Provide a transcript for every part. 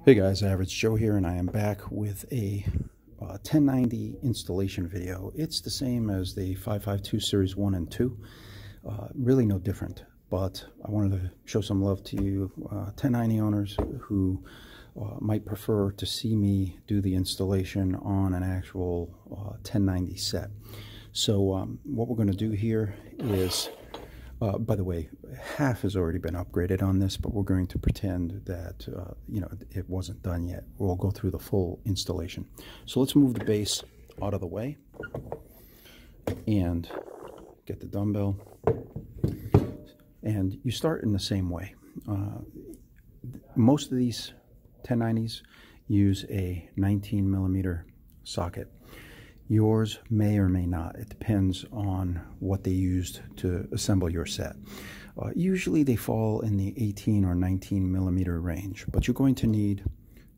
Hey guys, 𝗙𝗥𝗢𝗄𝗧 here, and I am back with a 1090 installation video. It's the same as the 552 Series 1 and 2, really no different, but I wanted to show some love to you 1090 owners who might prefer to see me do the installation on an actual 1090 set. So what we're going to do here is, by the way, half has already been upgraded on this, but we're going to pretend that it wasn't done yet. We'll go through the full installation. So let's move the base out of the way and get the dumbbell. And you start in the same way. Most of these 1090s use a 19 millimeter socket. Yours may or may not. It depends on what they used to assemble your set. Usually they fall in the 18 or 19 millimeter range, but you're going to need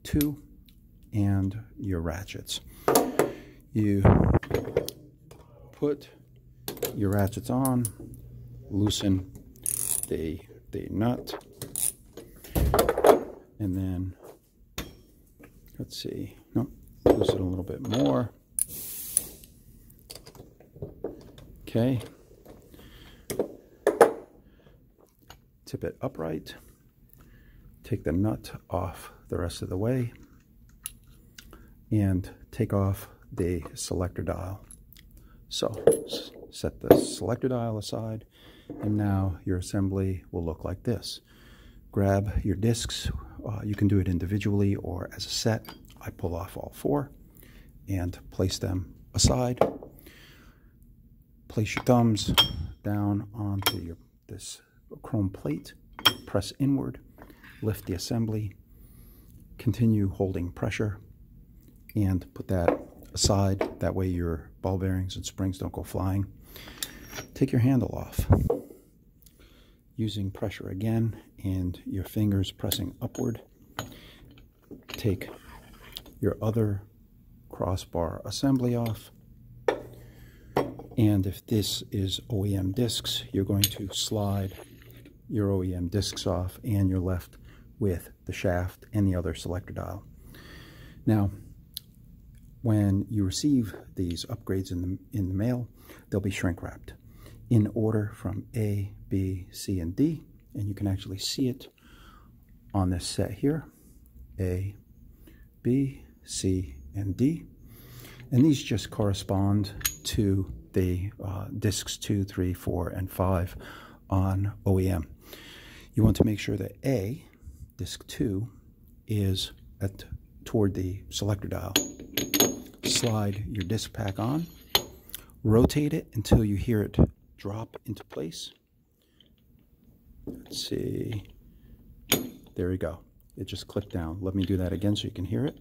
two and your ratchets. You put your ratchets on, loosen the nut, and then, let's see, no, loosen a little bit more. Okay, tip it upright, take the nut off the rest of the way, and take off the selector dial. So set the selector dial aside, and now your assembly will look like this. Grab your discs. You can do it individually or as a set. I pull off all four and place them aside. Place your thumbs down onto this chrome plate, press inward, lift the assembly, continue holding pressure, and put that aside. That way your ball bearings and springs don't go flying. Take your handle off. Using pressure again and your fingers pressing upward, take your other crossbar assembly off. And if this is OEM discs, you're going to slide your OEM discs off, and you're left with the shaft and the other selector dial. Now, when you receive these upgrades in the mail, they'll be shrink wrapped in order from A, B, C, and D, and you can actually see it on this set here: A, B, C, and D. And these just correspond to the discs 2, 3, 4, and 5 on OEM. You want to make sure that A, disc 2, is toward the selector dial. Slide your disc pack on, rotate it until you hear it drop into place. Let's see, there we go. It just clicked down. Let me do that again so you can hear it.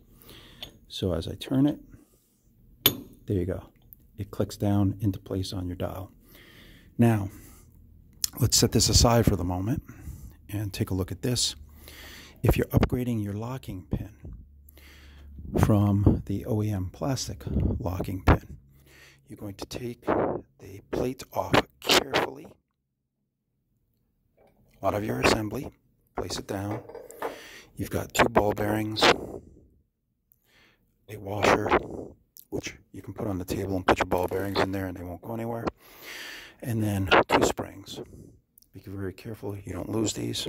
So as I turn it, there you go. It clicks down into place on your dial. Now, let's set this aside for the moment and take a look at this. If you're upgrading your locking pin from the OEM plastic locking pin, you're going to take the plate off carefully out of your assembly, place it down. You've got two ball bearings, a washer, which you can put on the table and put your ball bearings in there and they won't go anywhere. And then two springs. Be very careful you don't lose these.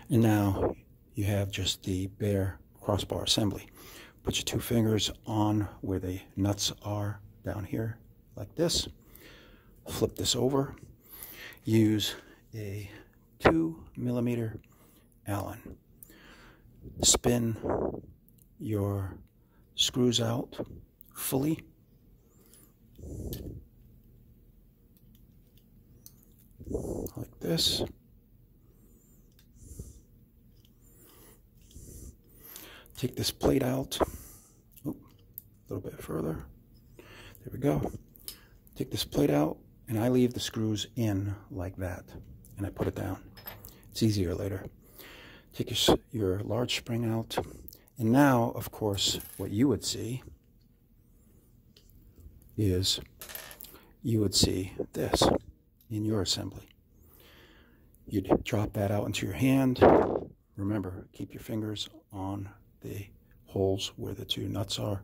And now you have just the bare crossbar assembly. Put your two fingers on where the nuts are down here, like this. Flip this over. Use a 2 millimeter Allen. Spin your screws out fully. Like this. Take this plate out. A little bit further. There we go. Take this plate out, and I leave the screws in like that, and I put it down. It's easier later. Take your large spring out. And now, of course, what you would see is you would see this in your assembly. You'd drop that out into your hand. Remember, keep your fingers on the holes where the two nuts are.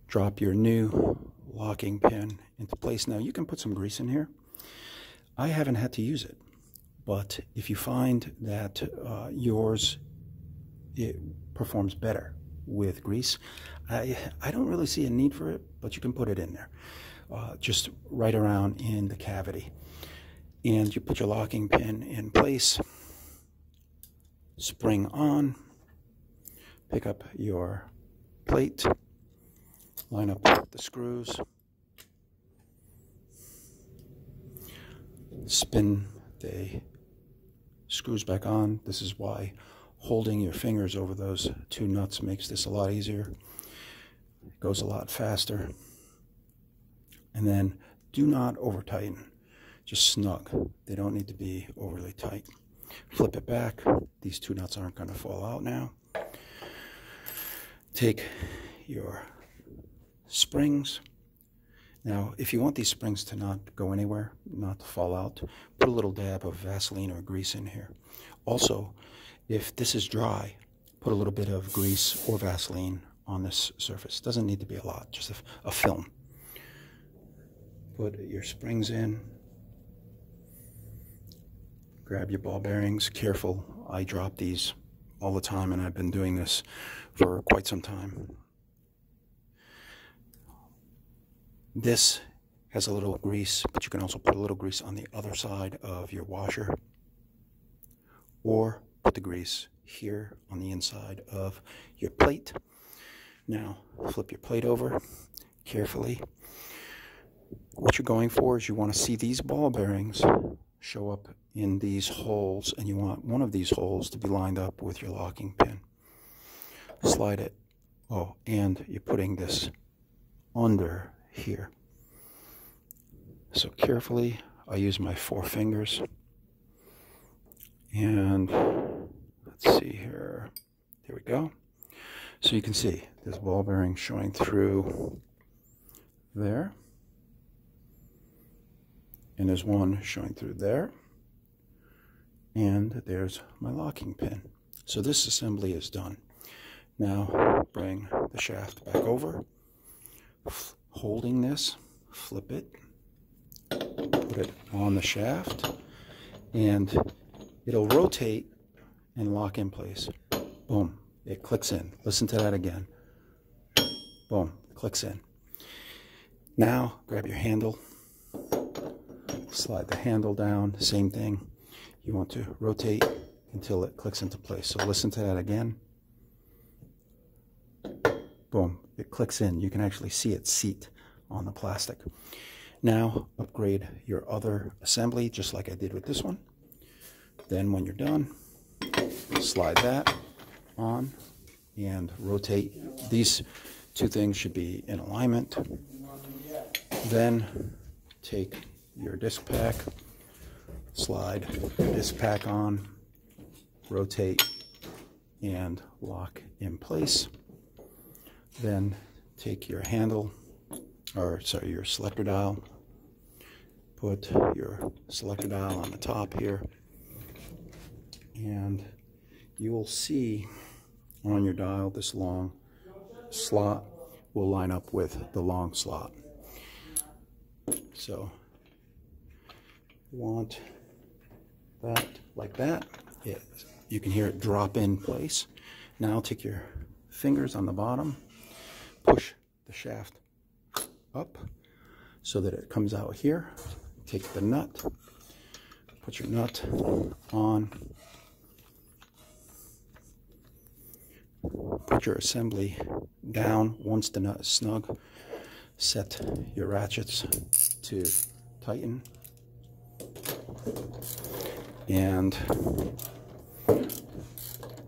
Drop your new locking pin into place. Now you can put some grease in here. I haven't had to use it, but if you find that yours it performs better with grease, I don't really see a need for it, but you can put it in there, just right around in the cavity. And you put your locking pin in place, spring on, pick up your plate, line up the screws, spin the screws back on. This is why holding your fingers over those two nuts makes this a lot easier. It goes a lot faster. And then do not over tighten, just snug. They don't need to be overly tight. Flip it back. These two nuts aren't going to fall out now. Take your springs. Now, if you want these springs to not go anywhere, not to fall out, put a little dab of Vaseline or grease in here. Also, if this is dry, put a little bit of grease or Vaseline on this surface. Doesn't need to be a lot, just a film. Put your springs in. Grab your ball bearings. Careful, I drop these all the time, and I've been doing this for quite some time. This has a little grease, but you can also put a little grease on the other side of your washer, or put the grease here on the inside of your plate. Now, flip your plate over carefully. What you're going for is you want to see these ball bearings show up in these holes, and you want one of these holes to be lined up with your locking pin. Slide it. Oh, and you're putting this under here. So carefully, I use my 4 fingers. And let's see here. There we go. So you can see there's ball bearing showing through there. And there's one showing through there. And there's my locking pin. So this assembly is done. Now bring the shaft back over. Holding this, flip it, put it on the shaft, and it'll rotate and lock in place. Boom, it clicks in. Listen to that again. Boom, clicks in. Now grab your handle, slide the handle down, same thing. You want to rotate until it clicks into place. So listen to that again. Boom, it clicks in. You can actually see it seat on the plastic. Now upgrade your other assembly just like I did with this one. Then when you're done, slide that on and rotate. These two things should be in alignment. Then take your disc pack, slide the disc pack on, rotate, and lock in place. Then take your handle, or sorry, your selector dial, put your selector dial on the top here, and you will see on your dial this long slot will line up with the long slot. So you want that like that. You can hear it drop in place. Now take your fingers on the bottom, push the shaft up so that it comes out here. Take the nut, put your nut on, put your assembly down. Once the nut is snug, set your ratchets to tighten and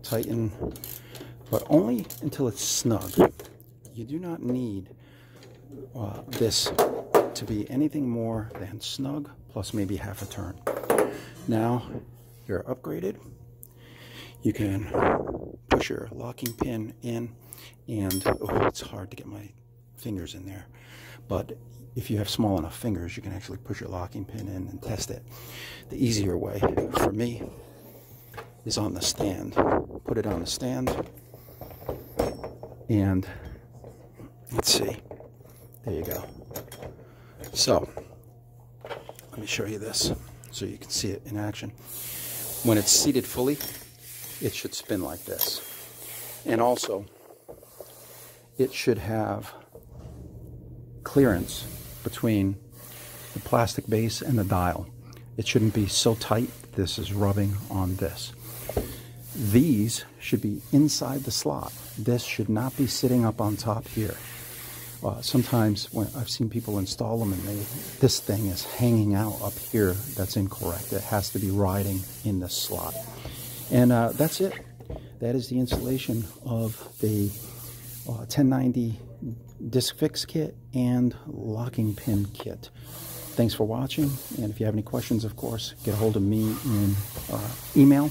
tighten, but only until it's snug. You do not need this to be anything more than snug, plus maybe half a turn. Now you're upgraded. You can push your locking pin in, and oh, it's hard to get my fingers in there, but if you have small enough fingers, you can actually push your locking pin in and test it. The easier way for me is on the stand. Put it on the stand, and let's see. There you go. So let me show you this so you can see it in action. When it's seated fully, it should spin like this. And also, it should have clearance between the plastic base and the dial. It shouldn't be so tight this is rubbing on this. These should be inside the slot. This should not be sitting up on top here. Sometimes when I've seen people install them and this thing is hanging out up here, that's incorrect. It has to be riding in the slot. And that's it. That is the installation of the 1090 disc fix kit and locking pin kit. Thanks for watching, and if you have any questions, of course, get a hold of me in email.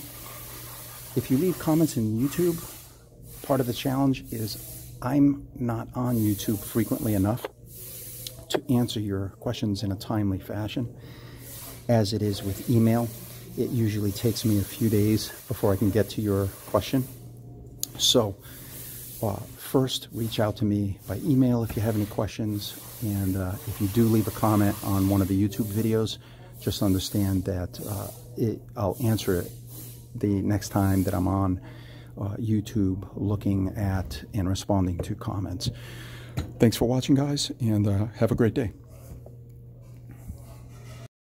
If you leave comments in YouTube, part of the challenge is I'm not on YouTube frequently enough to answer your questions in a timely fashion. As it is with email, it usually takes me a few days before I can get to your question. So first, reach out to me by email if you have any questions, and if you do leave a comment on one of the YouTube videos, just understand that I'll answer it the next time that I'm on YouTube looking at and responding to comments. Thanks for watching, guys, and have a great day.